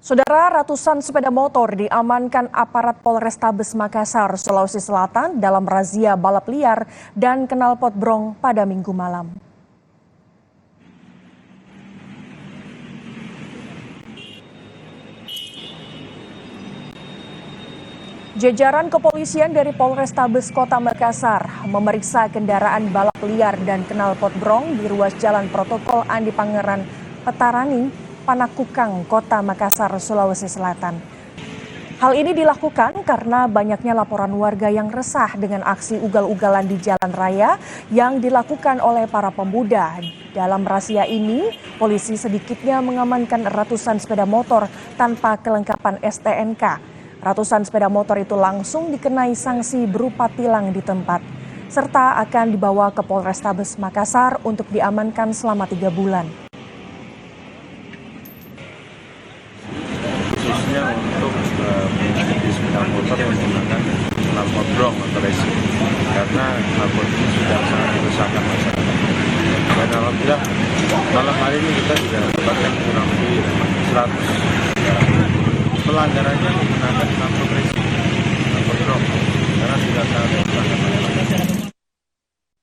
Saudara, ratusan sepeda motor diamankan aparat Polrestabes Makassar, Sulawesi Selatan dalam razia balap liar dan knalpot brong pada Minggu malam. Jajaran kepolisian dari Polrestabes Kota Makassar memeriksa kendaraan balap liar dan knalpot brong di ruas Jalan Protokol Andi Pangeran Petarani, Panakukang, Kota Makassar, Sulawesi Selatan. Hal ini dilakukan karena banyaknya laporan warga yang resah dengan aksi ugal-ugalan di jalan raya yang dilakukan oleh para pemuda. Dalam razia ini, polisi sedikitnya mengamankan ratusan sepeda motor tanpa kelengkapan STNK. Ratusan sepeda motor itu langsung dikenai sanksi berupa tilang di tempat, serta akan dibawa ke Polrestabes Makassar untuk diamankan selama 3 bulan. Khususnya untuk mengikuti sepeda motor yang menggunakan knalpot brong atau racing, karena knalpot ini sudah sangat meresahkan masyarakat. Dan alhamdulillah malam hari ini kita sudah dapatkan kurang lebih 100 pelanggarannya menggunakan knalpot racing, knalpot brong, karena sudah sangat meresahkan masyarakat.